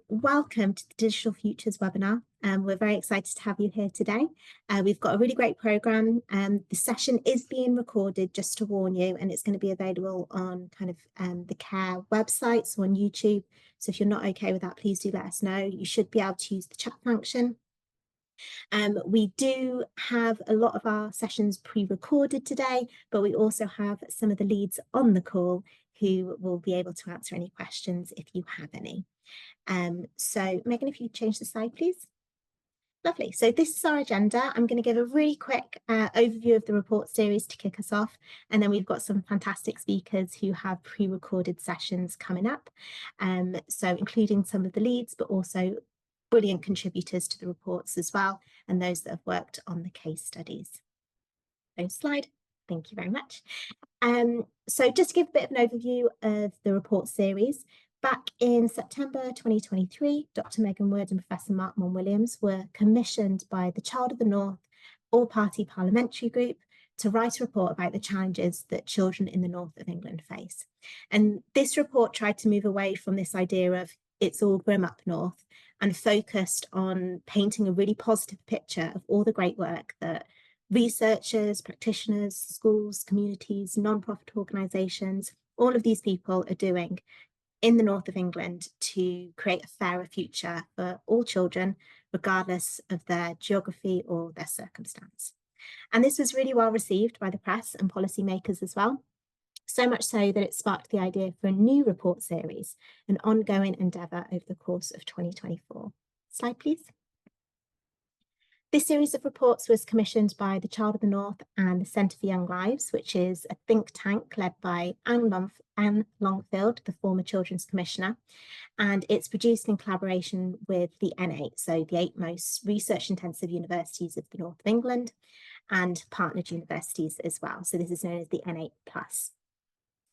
welcome to the Digital Futures webinar. We're very excited to have you here today. We've got a really great programme. The session is being recorded, just to warn you, and it's going to be available on the CARE website, so on YouTube. So if you're not okay with that, please do let us know. You should be able to use the chat function. We do have a lot of our sessions pre-recorded today, but we also have some of the leads on the call who will be able to answer any questions if you have any. So Megan, if you change the slide, please. Lovely. So this is our agenda. I'm going to give a really quick overview of the report series to kick us off. And then we've got some fantastic speakers who have pre-recorded sessions coming up. So including some of the leads, but also brilliant contributors to the reports as well, and those that have worked on the case studies. Next slide. Thank you very much. So just to give a bit of an overview of the report series, back in September 2023, Dr. Megan Wood and Professor Mark Mon-Williams were commissioned by the Child of the North All-Party Parliamentary Group to write a report about the challenges that children in the north of England face. And this report tried to move away from this idea of it's all grim up north and focused on painting a really positive picture of all the great work that researchers, practitioners, schools, communities, non-profit organisations, all of these people are doing in the north of England to create a fairer future for all children, regardless of their geography or their circumstance. And this was really well received by the press and policymakers as well, so much so that it sparked the idea for a new report series, an ongoing endeavour over the course of 2024. Slide, please. This series of reports was commissioned by the Child of the North and the Centre for Young Lives, which is a think tank led by Anne Longfield, the former Children's Commissioner, and it's produced in collaboration with the N8, so the 8 most research-intensive universities of the North of England, and partnered universities as well. So this is known as the N8+.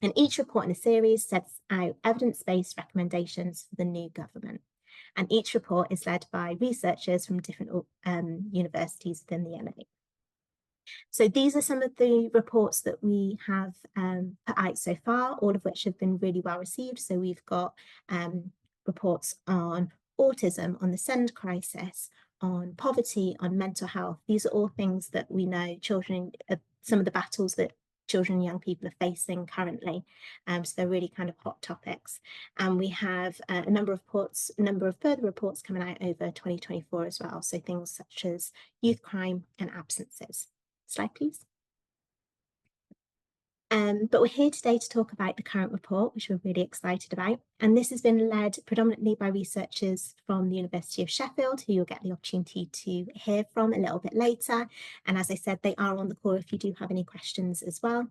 And each report in the series sets out evidence-based recommendations for the new government. And each report is led by researchers from different universities within the N8. So these are some of the reports that we have put out so far, all of which have been really well received. So we've got reports on autism, on the SEND crisis, on poverty, on mental health. These are all things that we know children, some of the battles that children and young people are facing currently. So they're really kind of hot topics. And we have a number of further reports coming out over 2024 as well. So things such as youth crime and absences. Slide, please. But we're here today to talk about the current report, which we're really excited about. And this has been led predominantly by researchers from the University of Sheffield, who you'll get the opportunity to hear from a little bit later. And as I said, they are on the call if you do have any questions as well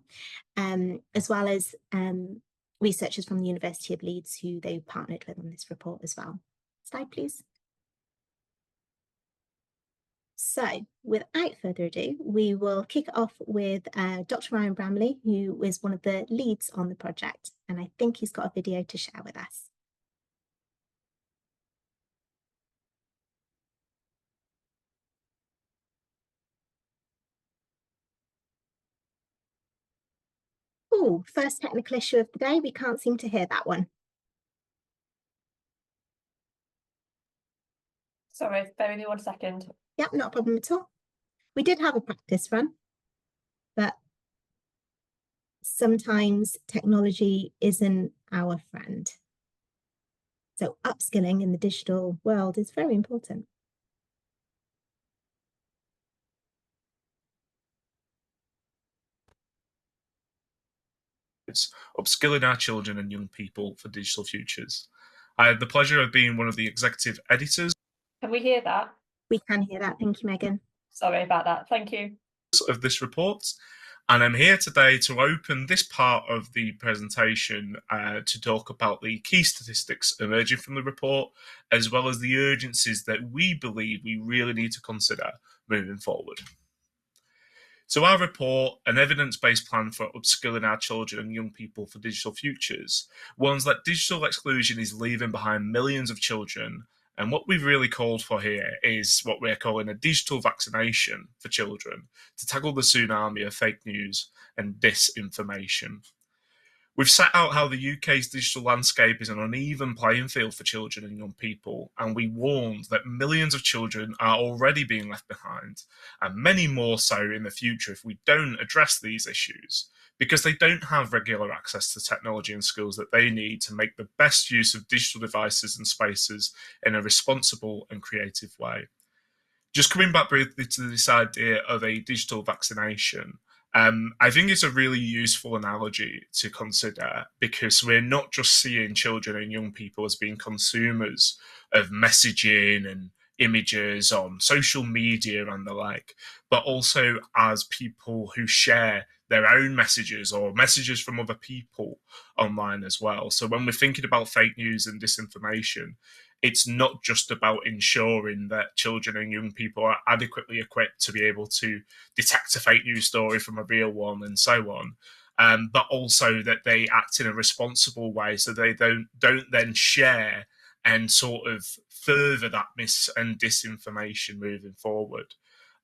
as researchers from the University of Leeds, who they partnered with on this report as well. Slide, please. So without further ado, we will kick off with Dr. Ryan Bramely, who is one of the leads on the project, and I think he's got a video to share with us. Oh, first technical issue of the day. We can't seem to hear that one. Sorry, bear with me 1 second. Yep, not a problem at all. We did have a practice run, but sometimes technology isn't our friend. So upskilling in the digital world is very important. It's upskilling our children and young people for digital futures. I had the pleasure of being one of the executive editors. Can we hear that? We can hear that. Thank you, Megan. Sorry about that. Thank you. Of this report, and I'm here today to open this part of the presentation to talk about the key statistics emerging from the report, as well as the urgencies that we believe we really need to consider moving forward. So our report, an evidence-based plan for upskilling our children and young people for digital futures, warns that digital exclusion is leaving behind millions of children, and what we've really called for here is what we're calling a digital vaccination for children to tackle the tsunami of fake news and disinformation. We've set out how the UK's digital landscape is an uneven playing field for children and young people, and we warned that millions of children are already being left behind, and many more so in the future if we don't address these issues, because they don't have regular access to technology and skills that they need to make the best use of digital devices and spaces in a responsible and creative way. Just coming back briefly to this idea of a digital vaccination, I think it's a really useful analogy to consider, because we're not just seeing children and young people as being consumers of messaging and images on social media and the like, but also as people who share their own messages or messages from other people online as well. So when we're thinking about fake news and disinformation, it's not just about ensuring that children and young people are adequately equipped to be able to detect a fake news story from a real one and so on, but also that they act in a responsible way, so they don't then share and sort of further that mis and disinformation moving forward.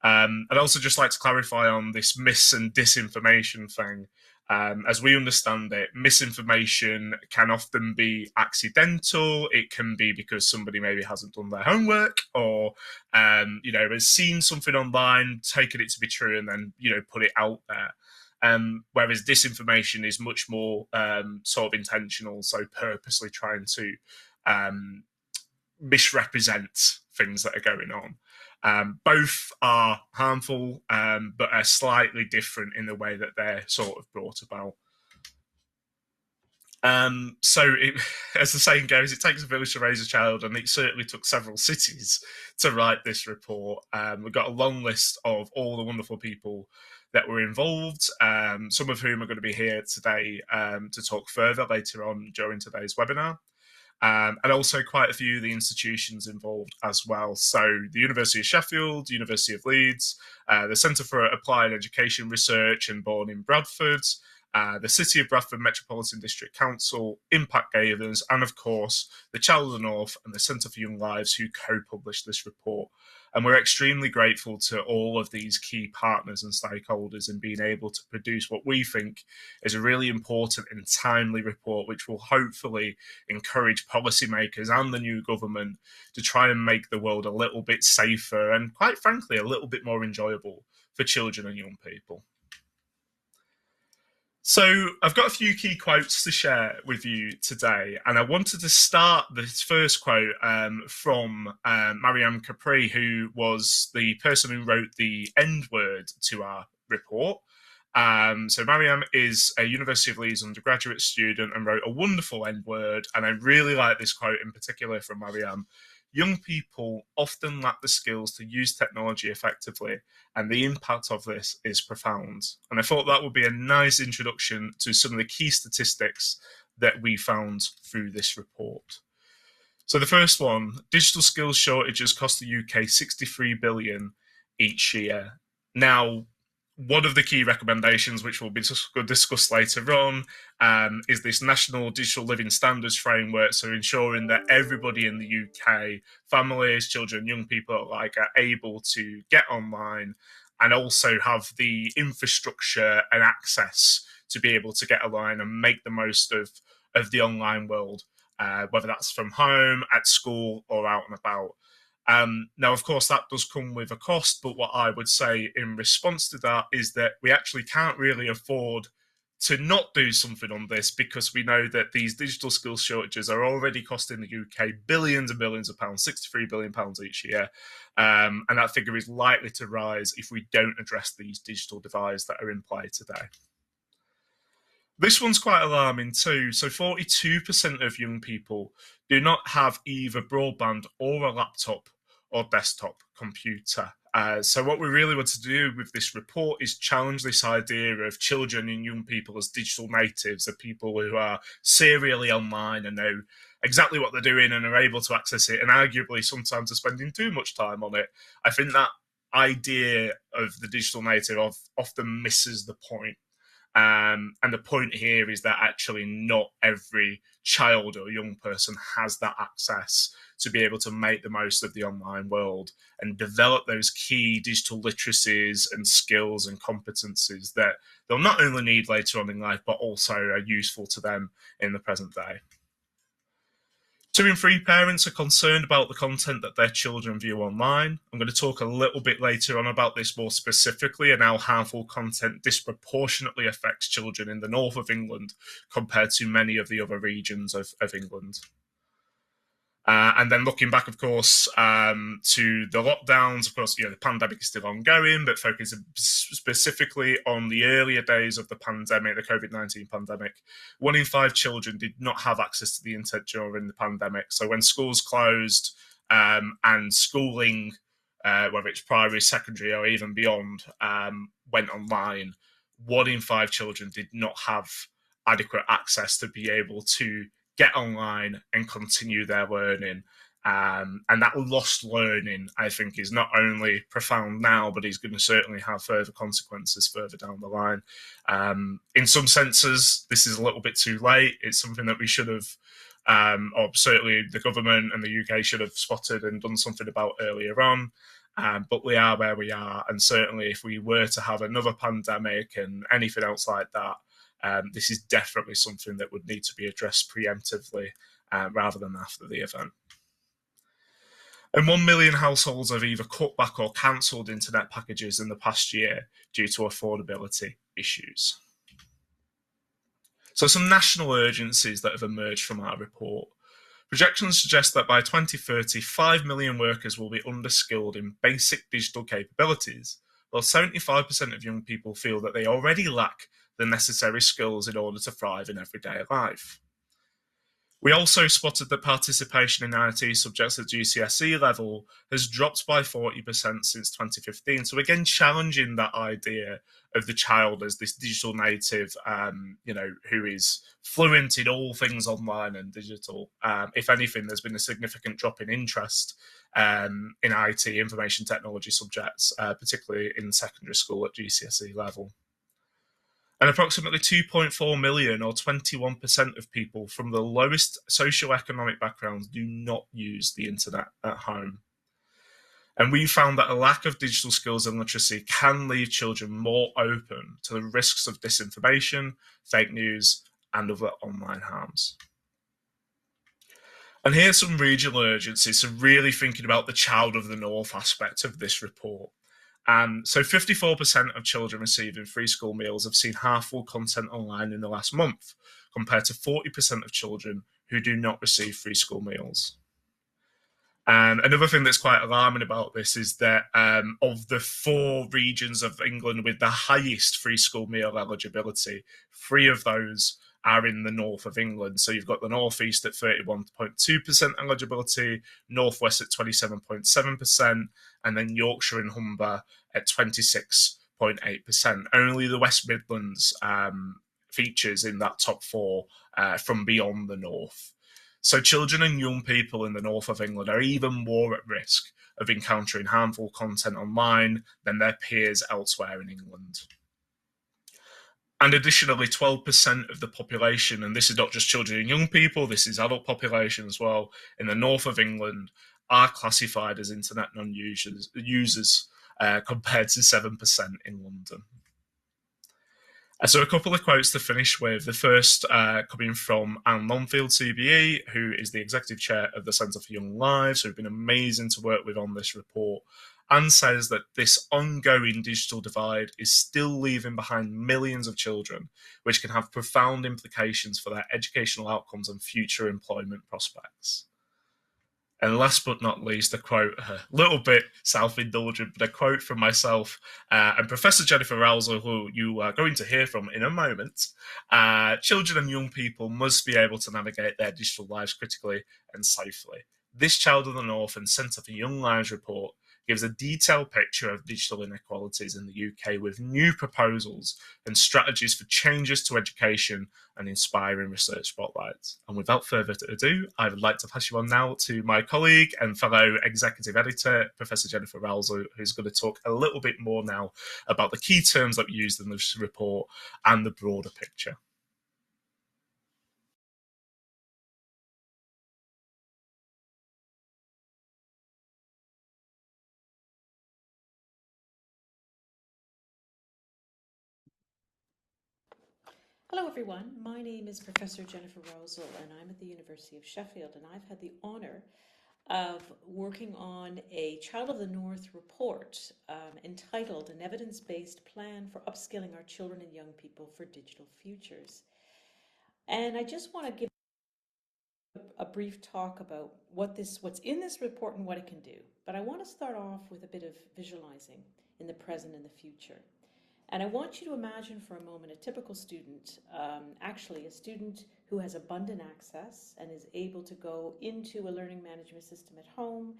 I'd also just like to clarify on this mis and disinformation thing. As we understand it, misinformation can often be accidental. It can be because somebody maybe hasn't done their homework, or has seen something online, taken it to be true, and then put it out there. Whereas disinformation is much more sort of intentional, so purposely trying to misrepresent things that are going on. Both are harmful, but are slightly different in the way that they're sort of brought about. As the saying goes, it takes a village to raise a child, and it certainly took several cities to write this report. We've got a long list of all the wonderful people that were involved, some of whom are going to be here today to talk further later on during today's webinar. And also quite a few of the institutions involved as well. So the University of Sheffield, University of Leeds, the Centre for Applied Education Research and Born in Bradford, the City of Bradford Metropolitan District Council, Impact Gavers, and of course the Child of the North and the Centre for Young Lives, who co-published this report. And we're extremely grateful to all of these key partners and stakeholders in being able to produce what we think is a really important and timely report, which will hopefully encourage policymakers and the new government to try and make the world a little bit safer and, quite frankly, a little bit more enjoyable for children and young people. So I've got a few key quotes to share with you today, and I wanted to start this first quote from Maryam Kapree, who was the person who wrote the end word to our report. So Maryam is a University of Leeds undergraduate student and wrote a wonderful end word, and I really like this quote in particular from Maryam. Young people often lack the skills to use technology effectively, and the impact of this is profound. And I thought that would be a nice introduction to some of the key statistics that we found through this report. So the first one, digital skills shortages cost the UK 63 billion each year. Now, one of the key recommendations, which will be discussed later on, is this National Digital Living Standards Framework, so ensuring that everybody in the UK, families, children, young people alike, are able to get online and also have the infrastructure and access to be able to get online and make the most of the online world, whether that's from home, at school, or out and about. Now, of course, that does come with a cost, but what I would say in response to that is that we actually can't really afford to not do something on this, because we know that these digital skills shortages are already costing the UK billions and billions of pounds, £63 billion each year, and that figure is likely to rise if we don't address these digital divides that are in play today. This one's quite alarming too. So 42% of young people do not have either broadband or a laptop or desktop computer. So what we really want to do with this report is challenge this idea of children and young people as digital natives, of people who are serially online and know exactly what they're doing and are able to access it, and arguably sometimes are spending too much time on it. I think that idea of the digital native often misses the point. And the point here is that actually not every child or young person has that access to be able to make the most of the online world and develop those key digital literacies and skills and competencies that they'll not only need later on in life, but also are useful to them in the present day. 2 in 3 parents are concerned about the content that their children view online. I'm going to talk a little bit later on about this more specifically and how harmful content disproportionately affects children in the north of England compared to many of the other regions of England. And then looking back, of course, to the lockdowns, of course, the pandemic is still ongoing, but focusing specifically on the earlier days of the pandemic, the COVID-19 pandemic, 1 in 5 children did not have access to the internet during the pandemic. So when schools closed and schooling, whether it's primary, secondary, or even beyond, went online, 1 in 5 children did not have adequate access to be able to get online and continue their learning. And that lost learning, I think, is not only profound now, but is going to certainly have further consequences further down the line. In some senses, this is a little bit too late. It's something that we should have, or certainly the government and the UK should have spotted and done something about earlier on. But we are where we are. And certainly if we were to have another pandemic and anything else like that, this is definitely something that would need to be addressed preemptively rather than after the event. And 1 million households have either cut back or cancelled internet packages in the past year due to affordability issues. So some national urgencies that have emerged from our report. Projections suggest that by 2030, 5 million workers will be underskilled in basic digital capabilities, while 75% of young people feel that they already lack the necessary skills in order to thrive in everyday life. We also spotted that participation in IT subjects at GCSE level has dropped by 40% since 2015. So again, challenging that idea of the child as this digital native, who is fluent in all things online and digital. If anything, there's been a significant drop in interest in IT, information technology subjects, particularly in secondary school at GCSE level. And approximately 2.4 million, or 21% of people from the lowest socioeconomic backgrounds do not use the internet at home. And we found that a lack of digital skills and literacy can leave children more open to the risks of disinformation, fake news, and other online harms. And here's some regional urgencies, so really thinking about the child of the north aspect of this report. So 54% of children receiving free school meals have seen harmful content online in the last month, compared to 40% of children who do not receive free school meals. Another thing that's quite alarming about this is that of the 4 regions of England with the highest free school meal eligibility, 3 of those are in the north of England. So you've got the northeast at 31.2% eligibility, northwest at 27.7%, and then Yorkshire and Humber at 26.8%. Only the West Midlands features in that top 4 from beyond the north. So children and young people in the north of England are even more at risk of encountering harmful content online than their peers elsewhere in England. And additionally, 12% of the population, and this is not just children and young people, this is adult population as well, in the north of England are classified as internet non-users, compared to 7% in London. So a couple of quotes to finish with. The first coming from Anne Longfield, CBE, who is the Executive Chair of the Centre for Young Lives, who've been amazing to work with on this report. Anne says that this ongoing digital divide is still leaving behind millions of children, which can have profound implications for their educational outcomes and future employment prospects. And last but not least, a quote, a little bit self-indulgent, but a quote from myself and Professor Jennifer Rowsell, who you are going to hear from in a moment. Children and young people must be able to navigate their digital lives critically and safely. This Child of the North and Centre for Young Lives report gives a detailed picture of digital inequalities in the UK with new proposals and strategies for changes to education and inspiring research spotlights. And without further ado, I would like to pass you on now to my colleague and fellow executive editor, Professor Jennifer Rowsell, who's going to talk a little bit more now about the key terms that we used in this report and the broader picture. Hello everyone, my name is Professor Jennifer Rowsell and I'm at the University of Sheffield, and I've had the honour of working on a Child of the North report entitled An Evidence-Based Plan for Upskilling Our Children and Young People for Digital Futures. And I just want to give a brief talk about what's in this report and what it can do. But I want to start off with a bit of visualizing in the present and the future. And I want you to imagine for a moment a typical student, actually a student who has abundant access and is able to go into a learning management system at home,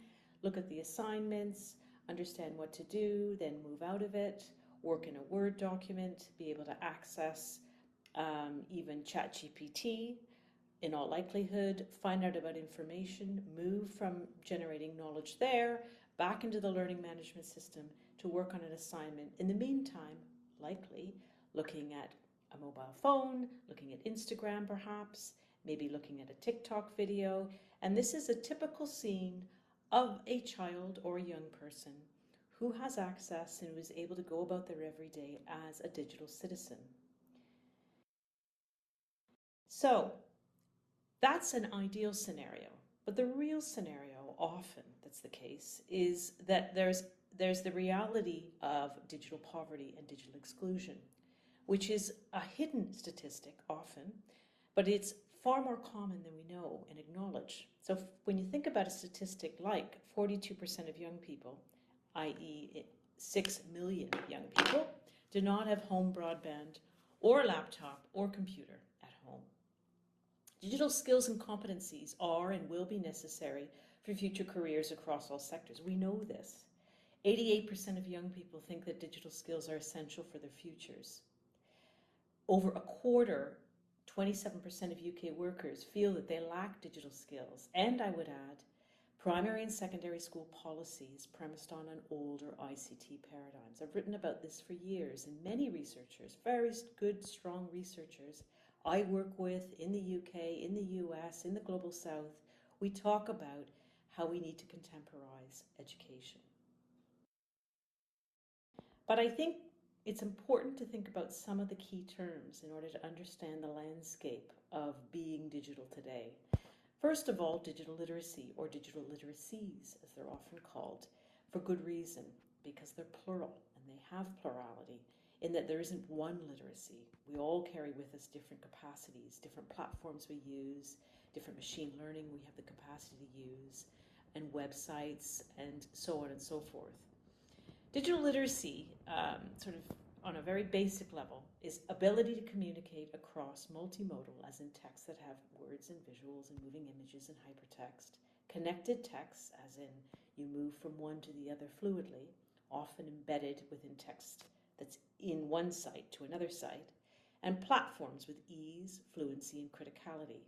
look at the assignments, understand what to do, then move out of it, work in a Word document, be able to access even ChatGPT, in all likelihood, find out about information, move from generating knowledge there, back into the learning management system to work on an assignment. In the meantime, likely looking at a mobile phone, looking at Instagram perhaps, maybe looking at a TikTok video. And this is a typical scene of a child or a young person who has access and who is able to go about their everyday as a digital citizen. So that's an ideal scenario, but the real scenario, often that's the case, is that there's the reality of digital poverty and digital exclusion, which is a hidden statistic often, but it's far more common than we know and acknowledge. So when you think about a statistic like 42% of young people, i.e. 6 million young people, do not have home broadband or laptop or computer at home. Digital skills and competencies are and will be necessary for future careers across all sectors. We know this. 88% of young people think that digital skills are essential for their futures. Over a quarter, 27% of UK workers feel that they lack digital skills. And I would add, primary and secondary school policies premised on an older ICT paradigms. I've written about this for years, and many researchers, very good, strong researchers I work with in the UK, in the US, in the Global South, we talk about how we need to contemporize education. But I think it's important to think about some of the key terms in order to understand the landscape of being digital today. First of all, digital literacy, or digital literacies, as they're often called, for good reason, because they're plural and they have plurality, in that there isn't one literacy. We all carry with us different capacities, different platforms we use, different machine learning we have the capacity to use, and websites, and so on and so forth. Digital literacy, sort of on a very basic level, is ability to communicate across multimodal, as in texts that have words and visuals and moving images and hypertext, connected texts, as in you move from one to the other fluidly, often embedded within text that's in one site to another site, and platforms with ease, fluency, and criticality.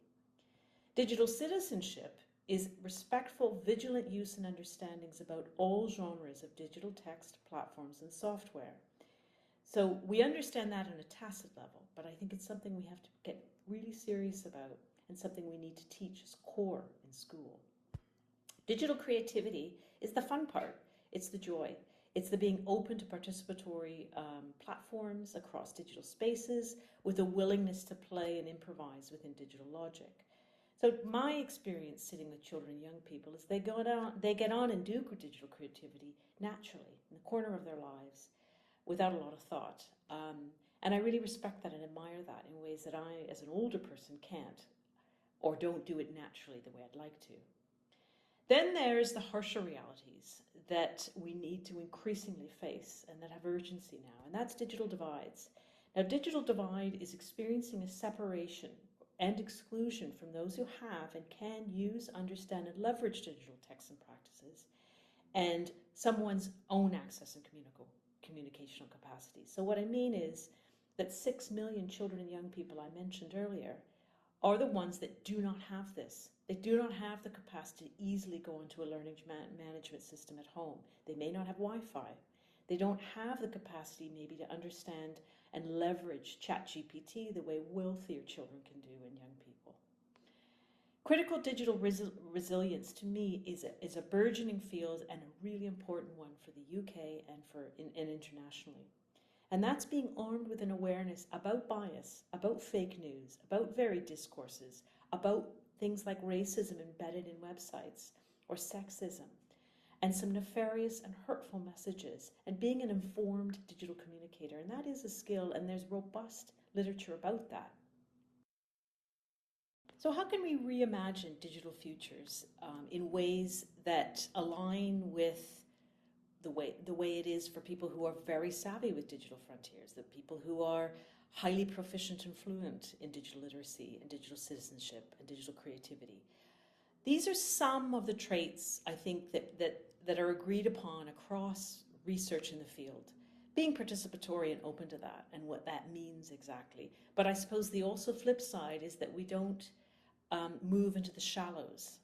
Digital citizenship is respectful, vigilant use and understandings about all genres of digital text, platforms, and software. So we understand that on a tacit level, but I think it's something we have to get really serious about and something we need to teach as core in school. Digital creativity is the fun part. It's the joy. It's the being open to participatory platforms across digital spaces with a willingness to play and improvise within digital logic. So my experience sitting with children and young people is they get on and do digital creativity naturally in the corner of their lives without a lot of thought. And I really respect that and admire that in ways that I, as an older person, can't or don't do it naturally the way I'd like to. Then there's the harsher realities that we need to increasingly face and that have urgency now, and that's digital divides. Now, digital divide is experiencing a separation and exclusion from those who have and can use, understand, and leverage digital texts and practices, and someone's own access and communicational capacity. So what I mean is that 6 million children and young people I mentioned earlier are the ones that do not have this. They do not have the capacity to easily go into a learning management system at home. They may not have Wi-Fi. They don't have the capacity maybe to understand and leverage ChatGPT the way wealthier children can do and young people. Critical digital resilience to me is a burgeoning field and a really important one for the UK and internationally. And that's being armed with an awareness about bias, about fake news, about varied discourses, about things like racism embedded in websites or sexism, and some nefarious and hurtful messages, and being an informed digital communicator. And that is a skill, and there's robust literature about that. So how can we reimagine digital futures in ways that align with the way it is for people who are very savvy with digital frontiers, the people who are highly proficient and fluent in digital literacy and digital citizenship and digital creativity? These are some of the traits, I think, that are agreed upon across research in the field. Being participatory and open to that and what that means exactly. But I suppose the also flip side is that we don't move into the shallows.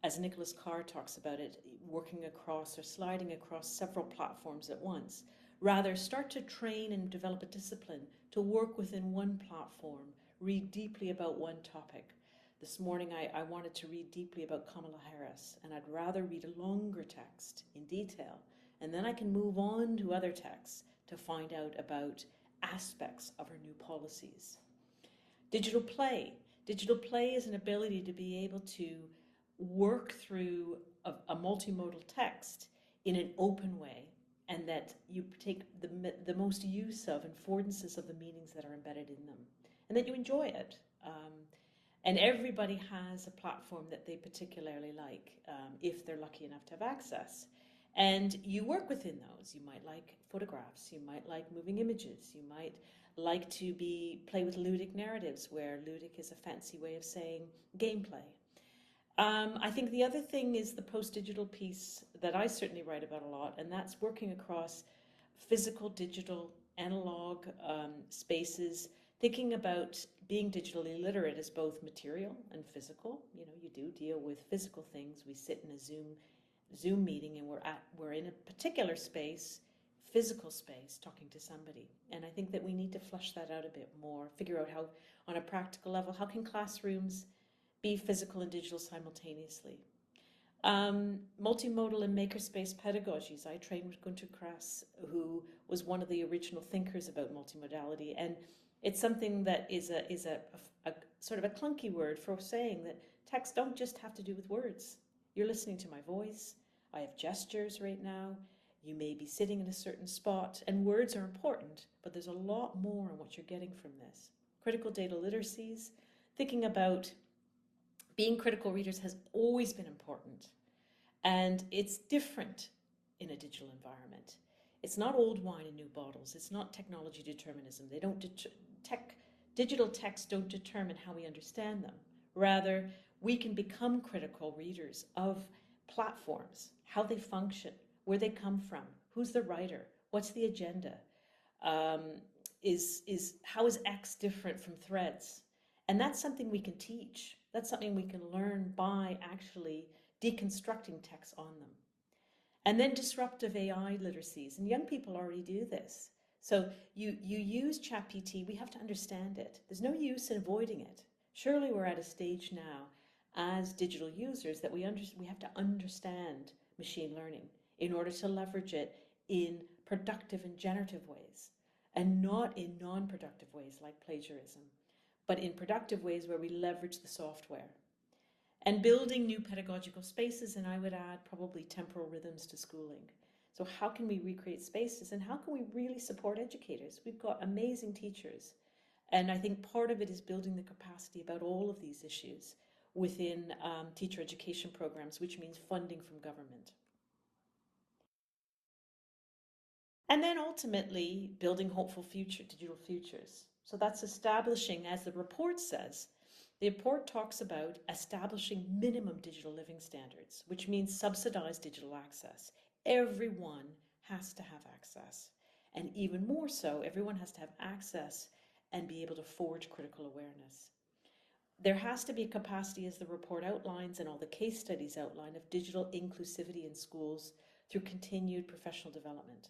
As Nicholas Carr talks about it, working across or sliding across several platforms at once. Rather, start to train and develop a discipline to work within one platform, read deeply about one topic. This morning I wanted to read deeply about Kamala Harris, and I'd rather read a longer text in detail, and then I can move on to other texts to find out about aspects of her new policies. Digital play. Digital play is an ability to be able to work through a multimodal text in an open way, and that you take the most use of and affordances of the meanings that are embedded in them, and that you enjoy it. And everybody has a platform that they particularly like, if they're lucky enough to have access. And you work within those. You might like photographs, you might like moving images, you might like to play with ludic narratives, where ludic is a fancy way of saying gameplay. I think the other thing is the post-digital piece that I certainly write about a lot, and that's working across physical, digital, analog spaces, thinking about being digitally literate as both material and physical. You know, you do deal with physical things. We sit in a Zoom meeting and we're in a particular space, physical space, talking to somebody. And I think that we need to flush that out a bit more, figure out how, on a practical level, how can classrooms be physical and digital simultaneously? Multimodal and makerspace pedagogies. I trained with Gunter Krass, who was one of the original thinkers about multimodality, and it's something that is a sort of a clunky word for saying that texts don't just have to do with words. You're listening to my voice. I have gestures right now. You may be sitting in a certain spot, and words are important, but there's a lot more in what you're getting from this. Critical data literacies, thinking about being critical readers has always been important, and it's different in a digital environment. It's not old wine in new bottles. It's not technology determinism. They don't digital texts don't determine how we understand them. Rather, we can become critical readers of platforms, how they function, where they come from, who's the writer, what's the agenda, how is X different from threads? And that's something we can teach. That's something we can learn by actually deconstructing texts on them. And then disruptive AI literacies, and young people already do this. So you use ChatGPT, we have to understand it. There's no use in avoiding it. Surely we're at a stage now as digital users that we have to understand machine learning in order to leverage it in productive and generative ways, and not in non-productive ways like plagiarism, but in productive ways where we leverage the software. And building new pedagogical spaces, and I would add probably temporal rhythms to schooling. So how can we recreate spaces, and how can we really support educators? We've got amazing teachers, and I think part of it is building the capacity about all of these issues within teacher education programs, which means funding from government. And then ultimately building hopeful digital futures. So that's establishing, as the report says, the report talks about establishing minimum digital living standards, which means subsidized digital access. Everyone has to have access. And even more so, everyone has to have access and be able to forge critical awareness. There has to be capacity, as the report outlines and all the case studies outline, of digital inclusivity in schools through continued professional development.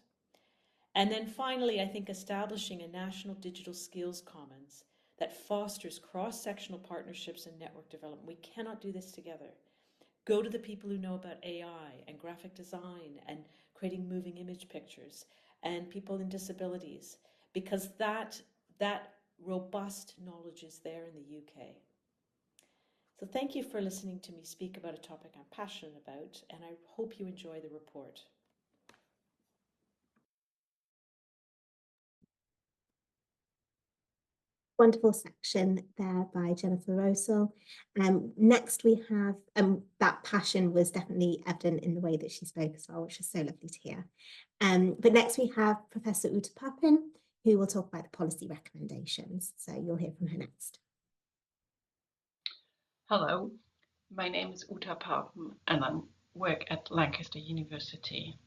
And then finally, I think establishing a national digital skills commons that fosters cross-sectional partnerships and network development. We cannot do this together. Go to the people who know about AI and graphic design and creating moving image pictures and people in disabilities, because that robust knowledge is there in the UK. So thank you for listening to me speak about a topic I'm passionate about, and I hope you enjoy the report. Wonderful section there by Jennifer Rowsell. Next we have, that passion was definitely evident in the way that she spoke as well, which is so lovely to hear. But next we have Professor Uta Papen, who will talk about the policy recommendations. So you'll hear from her next. Hello, my name is Uta Papen and I work at Lancaster University.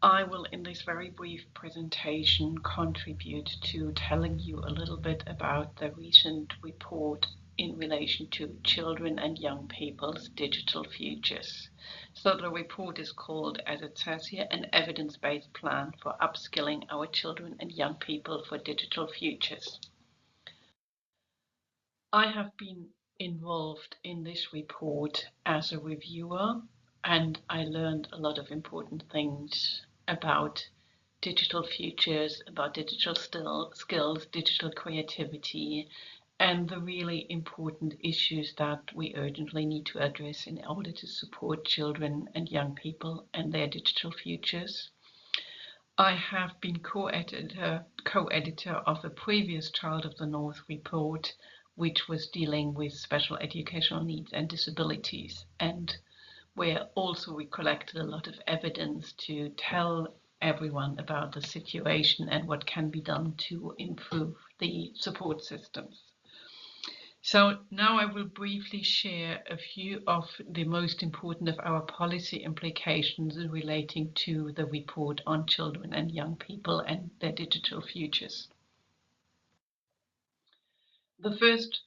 I will, in this very brief presentation, contribute to telling you a little bit about the recent report in relation to children and young people's digital futures. So the report is called, as it says here, an evidence-based plan for upskilling our children and young people for digital futures. I have been involved in this report as a reviewer, and I learned a lot of important things about digital futures, about digital skills, digital creativity, and the really important issues that we urgently need to address in order to support children and young people and their digital futures. I have been co-editor of the previous Child of the North report, which was dealing with special educational needs and disabilities, and where also we collected a lot of evidence to tell everyone about the situation and what can be done to improve the support systems. So now I will briefly share a few of the most important of our policy implications relating to the report on children and young people and their digital futures. The first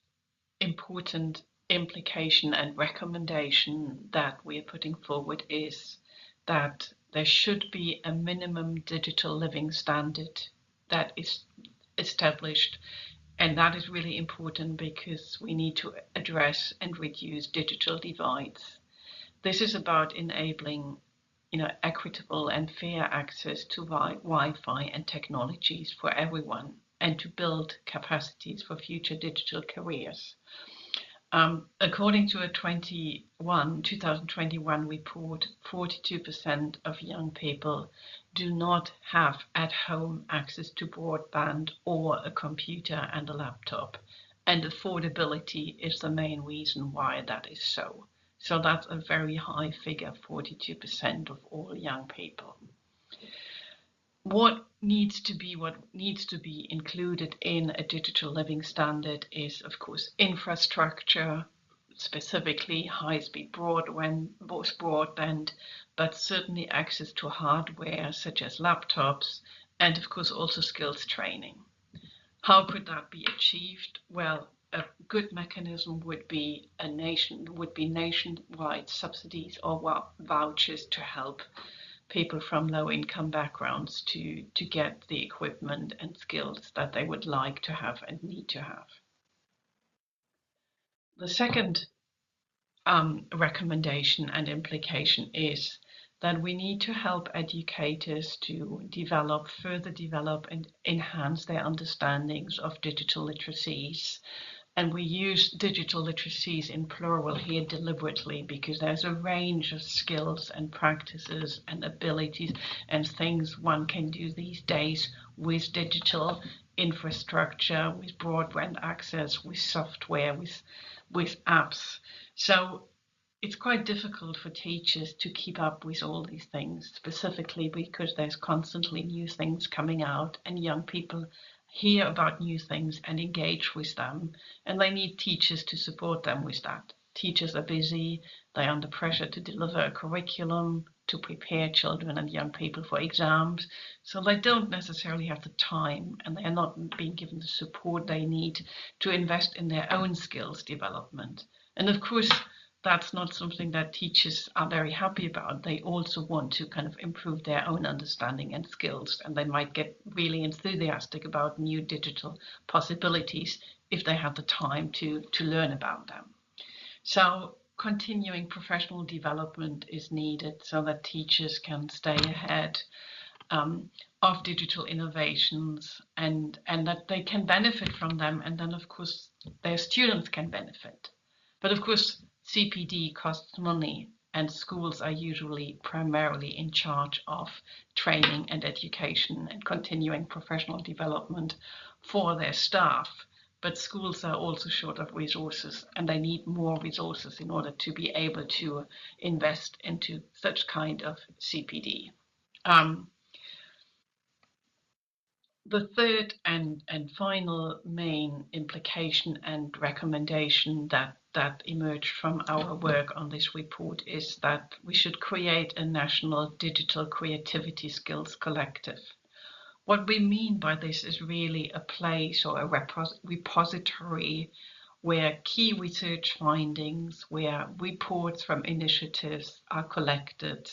important implication and recommendation that we are putting forward is that there should be a minimum digital living standard that is established, and that is really important because we need to address and reduce digital divides. This is about enabling, equitable and fair access to Wi-Fi and technologies for everyone, and to build capacities for future digital careers. According to a 2021 report, 42% of young people do not have at-home access to broadband or a computer and a laptop, and affordability is the main reason why that is so. So that's a very high figure, 42% of all young people. What needs to be included in a digital living standard is, of course, infrastructure, specifically high-speed broadband, but certainly access to hardware such as laptops, and of course also skills training. How could that be achieved? Well, a good mechanism would be nationwide subsidies or vouchers to help people from low-income backgrounds to get the equipment and skills that they would like to have and need to have. The second recommendation and implication is that we need to help educators to further develop and enhance their understandings of digital literacies. And we use digital literacies in plural here deliberately because there's a range of skills and practices and abilities and things one can do these days with digital infrastructure, with broadband access, with software, with apps. So it's quite difficult for teachers to keep up with all these things, specifically because there's constantly new things coming out and young people hear about new things and engage with them, and they need teachers to support them with that. Teachers are busy, they're under pressure to deliver a curriculum, to prepare children and young people for exams, so they don't necessarily have the time and they are not being given the support they need to invest in their own skills development. And of course, that's not something that teachers are very happy about. They also want to kind of improve their own understanding and skills, and they might get really enthusiastic about new digital possibilities if they have the time to learn about them. So continuing professional development is needed so that teachers can stay ahead of digital innovations, and that they can benefit from them, and then of course their students can benefit. But of course CPD costs money, and schools are usually primarily in charge of training and education and continuing professional development for their staff. But schools are also short of resources, and they need more resources in order to be able to invest into such kind of CPD. The third and final main implication and recommendation that emerged from our work on this report is that we should create a national digital creativity skills collective. What we mean by this is really a place or a repository where key research findings, where reports from initiatives are collected,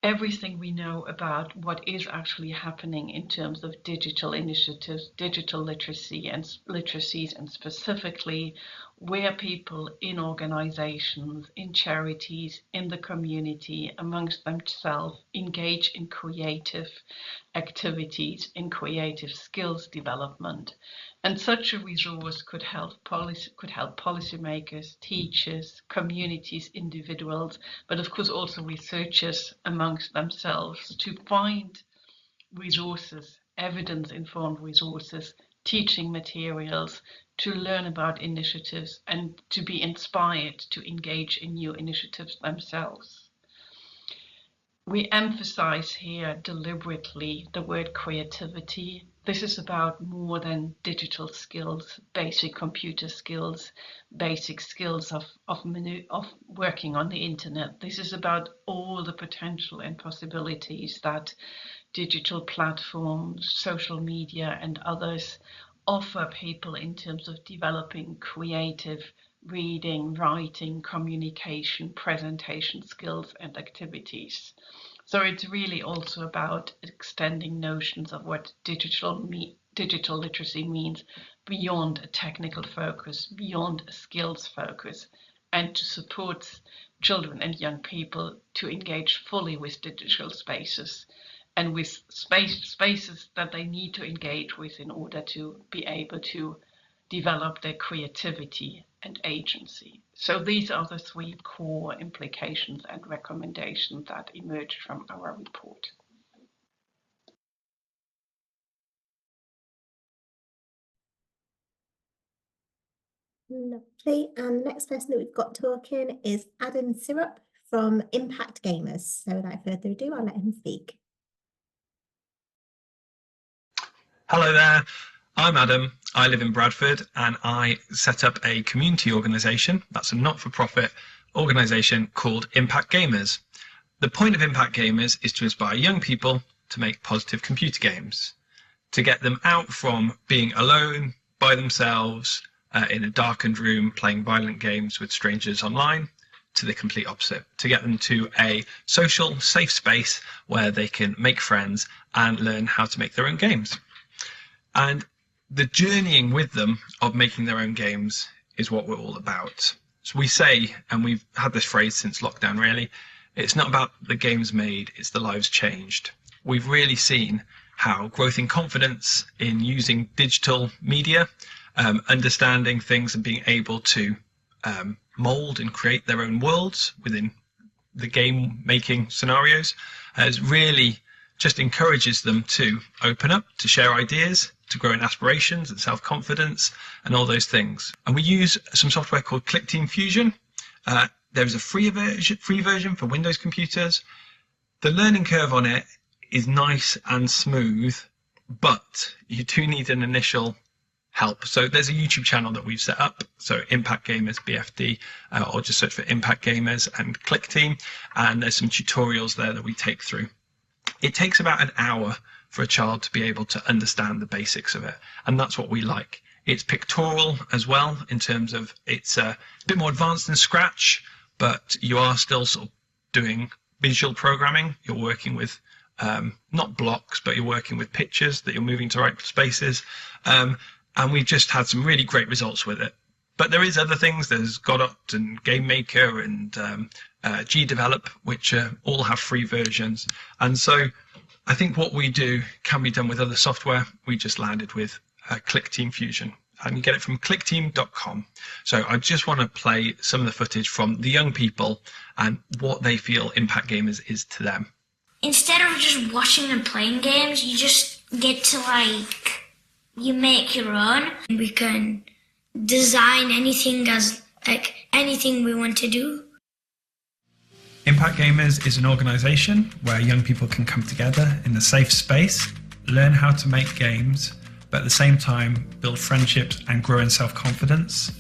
everything we know about what is actually happening in terms of digital initiatives, digital literacy and literacies, and specifically where people in organizations, in charities, in the community, amongst themselves, engage in creative activities, in creative skills development. And such a resource could help policymakers, teachers, communities, individuals, but of course also researchers amongst themselves to find resources, evidence-informed resources, teaching materials, to learn about initiatives and to be inspired to engage in new initiatives themselves. We emphasize here deliberately the word creativity. This is about more than digital skills, basic computer skills, basic skills of working on the internet. This is about all the potential and possibilities that digital platforms, social media, and others offer people in terms of developing creative reading, writing, communication, presentation skills and activities. So it's really also about extending notions of what digital literacy means beyond a technical focus, beyond a skills focus, and to support children and young people to engage fully with digital spaces and with spaces that they need to engage with in order to be able to develop their creativity and agency. So these are the three core implications and recommendations that emerged from our report. Lovely. And the next person that we've got talking is Syrop from Impact Gamers. So without further ado, I'll let him speak. Hello there, I'm Adam. I live in Bradford and I set up a community organisation, that's a not-for-profit organisation called Impact Gamers. The point of Impact Gamers is to inspire young people to make positive computer games, to get them out from being alone by themselves in a darkened room playing violent games with strangers online, to the complete opposite, to get them to a social, safe space where they can make friends and learn how to make their own games. And the journeying with them of making their own games is what we're all about. So we say, and we've had this phrase since lockdown really, it's not about the games made, it's the lives changed. We've really seen how growth in confidence in using digital media, understanding things and being able to mold and create their own worlds within the game making scenarios has really just encourages them to open up, to share ideas, to grow in aspirations and self-confidence and all those things. And we use some software called ClickTeam Fusion. There's a free version for Windows computers. The learning curve on it is nice and smooth, but you do need an initial help. So there's a YouTube channel that we've set up, so Impact Gamers BFD, or just search for Impact Gamers and ClickTeam, and there's some tutorials there that we take through. It takes about an hour for a child to be able to understand the basics of it, and that's what we like. It's pictorial as well, in terms of it's a bit more advanced than Scratch, but you are still sort of doing visual programming. You're working with not blocks, but you're working with pictures that you're moving to right spaces, and we've just had some really great results with it. But there is other things. There's Godot and Game Maker and GDevelop, which all have free versions. And so I think what we do can be done with other software. We just landed with Click Team Fusion, and you get it from clickteam.com. So I just want to play some of the footage from the young people and what they feel Impact Gamers is to them. Instead of just watching and playing games, you just get to you make your own. We can design anything as anything we want to do. Impact Gamers is an organisation where young people can come together in a safe space, learn how to make games, but at the same time build friendships and grow in self-confidence.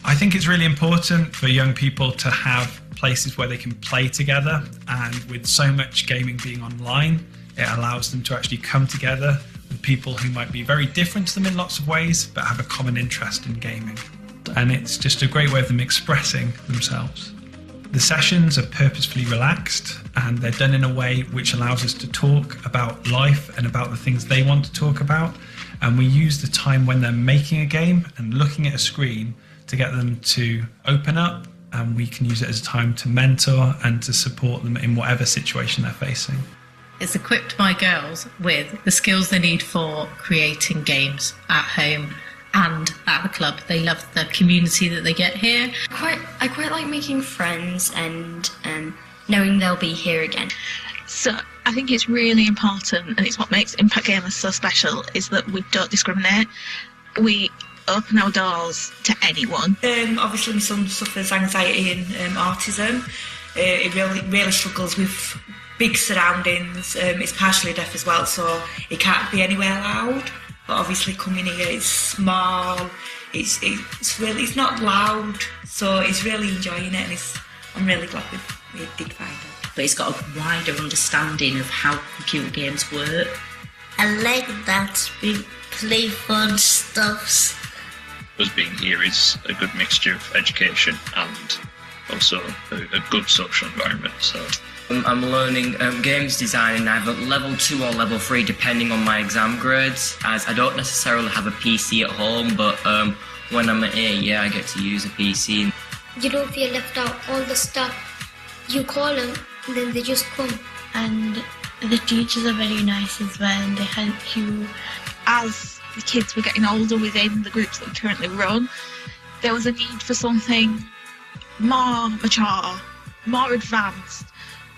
I think it's really important for young people to have places where they can play together, and with so much gaming being online, it allows them to actually come together with people who might be very different to them in lots of ways, but have a common interest in gaming. And it's just a great way of them expressing themselves. The sessions are purposefully relaxed, and they're done in a way which allows us to talk about life and about the things they want to talk about. And we use the time when they're making a game and looking at a screen to get them to open up, and we can use it as a time to mentor and to support them in whatever situation they're facing. It's equipped my girls with the skills they need for creating games at home and at the club. They love the community that they get here. I quite like making friends and knowing they'll be here again. So I think it's really important, and it's what makes Impact Gamers so special, is that we don't discriminate. We open our doors to anyone. Obviously my son suffers anxiety and autism. He really struggles with big surroundings. He's partially deaf as well, so he can't be anywhere loud. But obviously coming here, it's small, it's not loud, so he's really enjoying it, and I'm really glad we did find out. But he's got a wider understanding of how computer games work. I like that we play fun stuffs. Us being here is a good mixture of education and also a good social environment. So I'm learning games design, either level 2 or level 3 depending on my exam grades, as I don't necessarily have a PC at home, but when I'm here, I get to use a PC. You don't feel left out. All the stuff, you call them, and then they just come. And the teachers are very nice as well, and they help you. As the kids were getting older within the groups that we currently run, there was a need for something more mature, more advanced,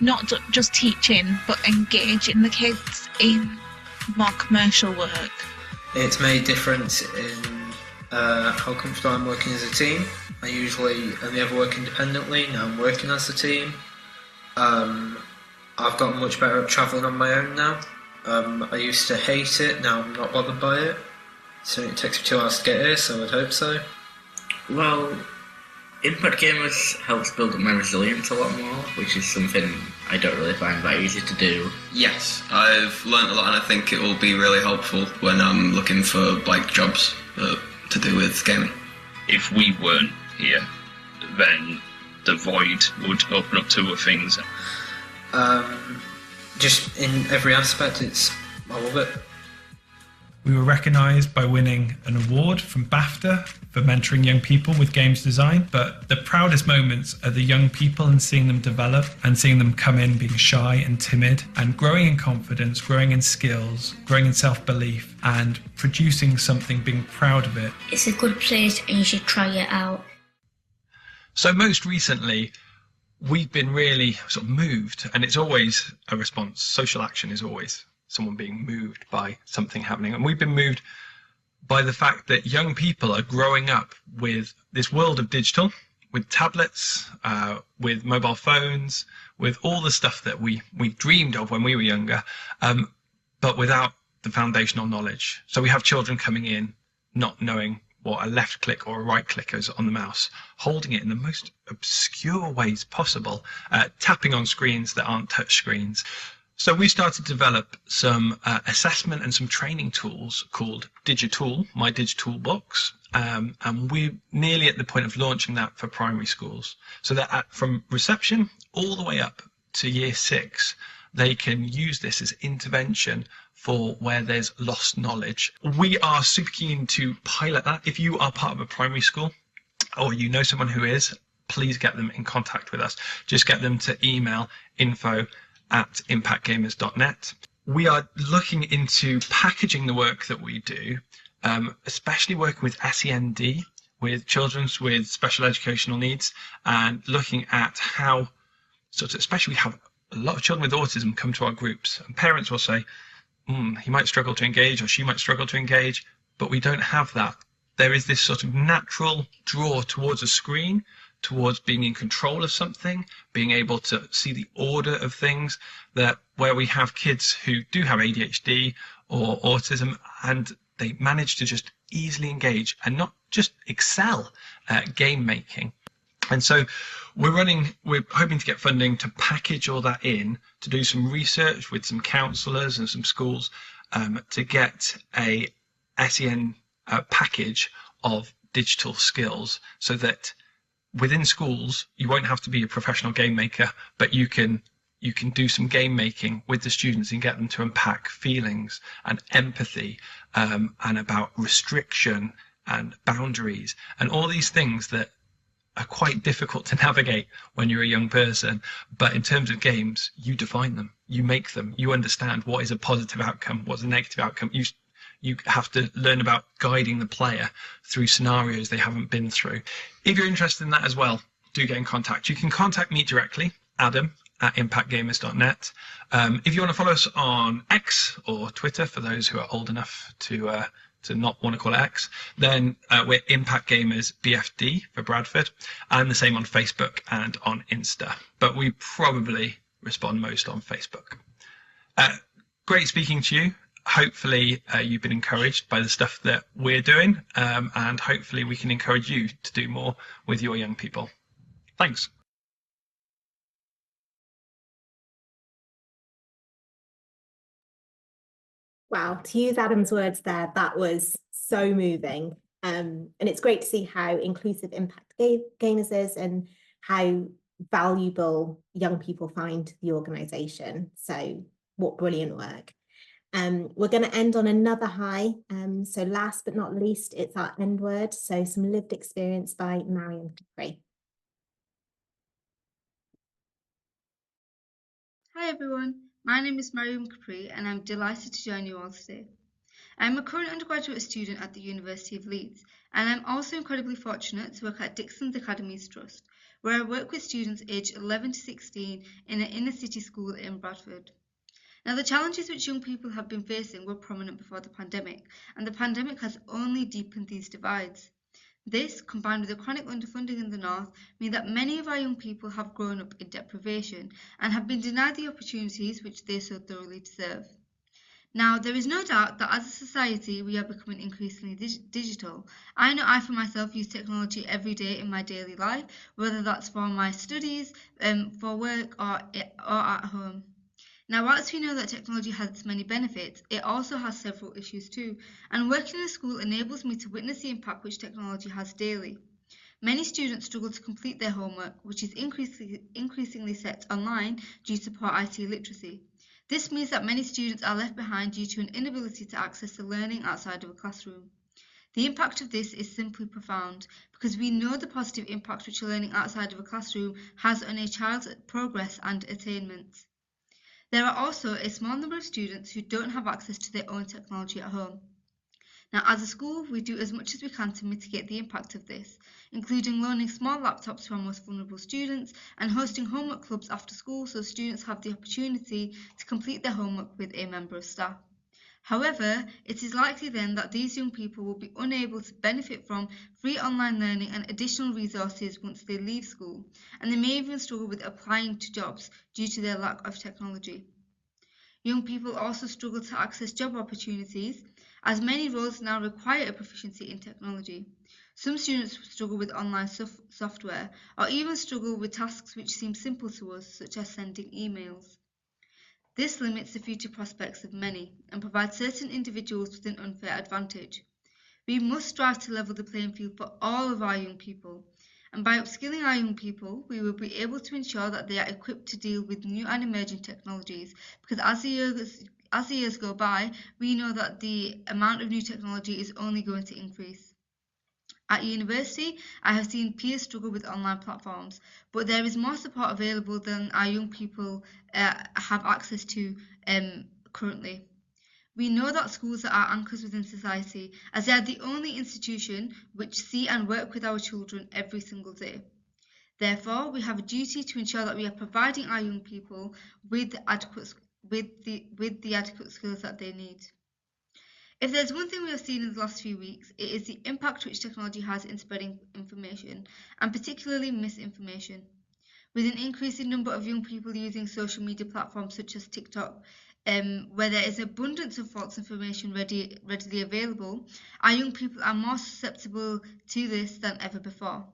not just teaching, but engaging the kids in more commercial work. It's made a difference in how comfortable I'm working as a team. I usually only ever work independently, now I'm working as a team. I've gotten much better at travelling on my own now. I used to hate it, now I'm not bothered by it. So it takes me 2 hours to get here, so I'd hope so. Well, Impact Gamers helps build up my resilience a lot more, which is something I don't really find that easy to do. Yes, I've learnt a lot, and I think it will be really helpful when I'm looking for jobs to do with gaming. If we weren't here, then the void would open up to other things. Just in every aspect, I love it. We were recognised by winning an award from BAFTA for mentoring young people with games design, but the proudest moments are the young people and seeing them develop and seeing them come in being shy and timid and growing in confidence, growing in skills, growing in self-belief and producing something, being proud of it. It's a good place and you should try it out. So most recently, we've been really sort of moved, and it's always a response. Social action is always someone being moved by something happening. And we've been moved by the fact that young people are growing up with this world of digital, with tablets, with mobile phones, with all the stuff that we dreamed of when we were younger, but without the foundational knowledge. So we have children coming in not knowing what a left click or a right click is on the mouse, holding it in the most obscure ways possible, tapping on screens that aren't touch screens. So we started to develop some assessment and some training tools called Digitool, My Digital Box, and we're nearly at the point of launching that for primary schools. So that from reception all the way up to year 6, they can use this as intervention for where there's lost knowledge. We are super keen to pilot that. If you are part of a primary school or you know someone who is, please get them in contact with us. Just get them to email info@impactgamers.net. we are looking into packaging the work that we do, especially working with SEND, with children with special educational needs, and looking at how, especially we have a lot of children with autism come to our groups, and parents will say, he might struggle to engage, or she might struggle to engage, but we don't have that. There is this sort of natural draw towards a screen, towards being in control of something, being able to see the order of things, that where we have kids who do have ADHD or autism, and they manage to just easily engage and not just excel at game making. And so we're hoping to get funding to package all that in, to do some research with some counsellors and some schools, to get a SEN package of digital skills, so that within schools you won't have to be a professional game maker, but you can do some game making with the students and get them to unpack feelings and empathy, and about restriction and boundaries and all these things that are quite difficult to navigate when you're a young person. But in terms of games, you define them, you make them, you understand what is a positive outcome, what's a negative outcome. You have to learn about guiding the player through scenarios they haven't been through. If you're interested in that as well, do get in contact. You can contact me directly, adam@impactgamers.net. If you want to follow us on X or Twitter, for those who are old enough to not want to call it X, then we're Impact Gamers BFD for Bradford, and the same on Facebook and on Insta. But we probably respond most on Facebook. Great speaking to you. Hopefully you've been encouraged by the stuff that we're doing, and hopefully we can encourage you to do more with your young people. Thanks. Wow, to use Adam's words there, that was so moving. And it's great to see how inclusive Impact Gamers is and how valuable young people find the organisation. So what brilliant work. We're going to end on another high. So last but not least, it's our end word. So some lived experience by Maryam Kapree. Hi everyone, my name is Maryam Kapree and I'm delighted to join you all today. I'm a current undergraduate student at the University of Leeds, and I'm also incredibly fortunate to work at Dixon's Academies Trust, where I work with students aged 11 to 16 in an inner city school in Bradford. Now, the challenges which young people have been facing were prominent before the pandemic, and the pandemic has only deepened these divides. This, combined with the chronic underfunding in the north, mean that many of our young people have grown up in deprivation and have been denied the opportunities which they so thoroughly deserve. Now, there is no doubt that as a society we are becoming increasingly digital. I know I for myself use technology every day in my daily life, whether that's for my studies, for work or at home. Now, whilst we know that technology has its many benefits, it also has several issues too, and working in a school enables me to witness the impact which technology has daily. Many students struggle to complete their homework, which is increasingly set online due to poor IT literacy. This means that many students are left behind due to an inability to access the learning outside of a classroom. The impact of this is simply profound, because we know the positive impact which learning outside of a classroom has on a child's progress and attainment. There are also a small number of students who don't have access to their own technology at home. Now, as a school, we do as much as we can to mitigate the impact of this, including loaning small laptops to our most vulnerable students and hosting homework clubs after school so students have the opportunity to complete their homework with a member of staff. However, it is likely then that these young people will be unable to benefit from free online learning and additional resources once they leave school, and they may even struggle with applying to jobs due to their lack of technology. Young people also struggle to access job opportunities, as many roles now require a proficiency in technology. Some students struggle with online software, or even struggle with tasks which seem simple to us, such as sending emails. This limits the future prospects of many and provides certain individuals with an unfair advantage. We must strive to level the playing field for all of our young people, and by upskilling our young people, we will be able to ensure that they are equipped to deal with new and emerging technologies, because as the years go by, we know that the amount of new technology is only going to increase. At university, I have seen peers struggle with online platforms, but there is more support available than our young people have access to currently. We know that schools are anchors within society, as they are the only institution which see and work with our children every single day. Therefore, we have a duty to ensure that we are providing our young people with the adequate skills that they need. If there's one thing we have seen in the last few weeks, it is the impact which technology has in spreading information, and particularly misinformation. With an increasing number of young people using social media platforms such as TikTok, where there is an abundance of false information readily available, our young people are more susceptible to this than ever before.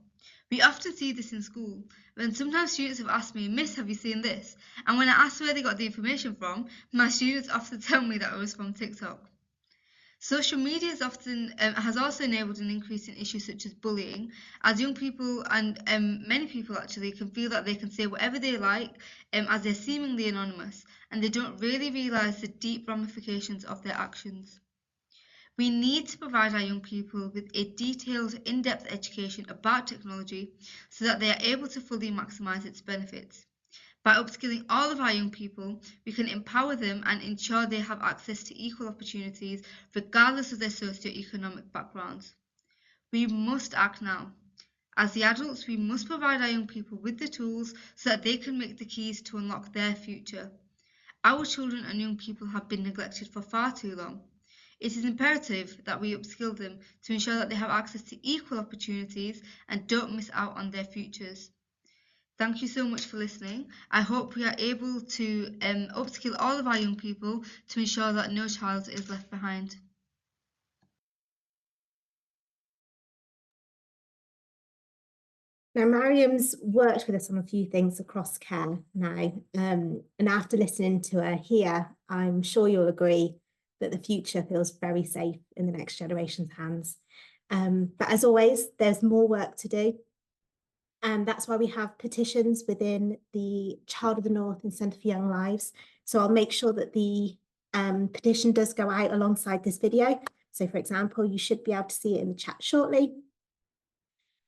We often see this in school, when sometimes students have asked me, "Miss, have you seen this?" And when I ask where they got the information from, my students often tell me that it was from TikTok. Social media has also enabled an increase in issues such as bullying, as young people and many people actually can feel that they can say whatever they like as they're seemingly anonymous, and they don't really realise the deep ramifications of their actions. We need to provide our young people with a detailed, in-depth education about technology so that they are able to fully maximise its benefits. By upskilling all of our young people, we can empower them and ensure they have access to equal opportunities regardless of their socio-economic backgrounds. We must act now. As the adults, we must provide our young people with the tools so that they can make the keys to unlock their future. Our children and young people have been neglected for far too long. It is imperative that we upskill them to ensure that they have access to equal opportunities and don't miss out on their futures. Thank you so much for listening. I hope we are able to upskill all of our young people to ensure that no child is left behind. Now, Maryam's worked with us on a few things across care now, and after listening to her here, I'm sure you'll agree that the future feels very safe in the next generation's hands. But as always, there's more work to do. And that's why we have petitions within the Child of the North and Centre for Young Lives. So I'll make sure that the petition does go out alongside this video. So for example, you should be able to see it in the chat shortly.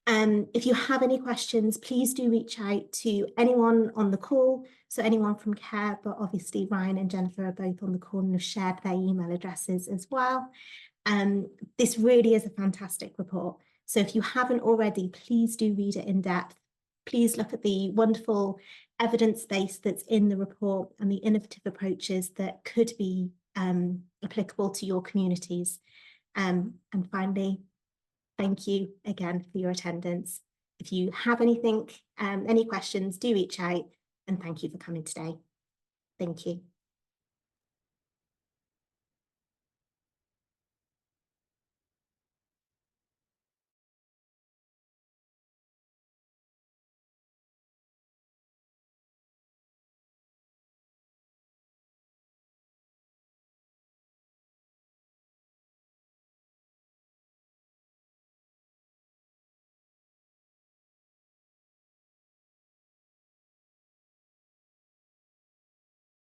If you have any questions, please do reach out to anyone on the call. So anyone from care, but obviously Ryan and Jennifer are both on the call and have shared their email addresses as well. This really is a fantastic report. So if you haven't already, please do read it in depth. Please look at the wonderful evidence base that's in the report and the innovative approaches that could be applicable to your communities. And finally, thank you again for your attendance. If you have anything, any questions, do reach out, and thank you for coming today. Thank you.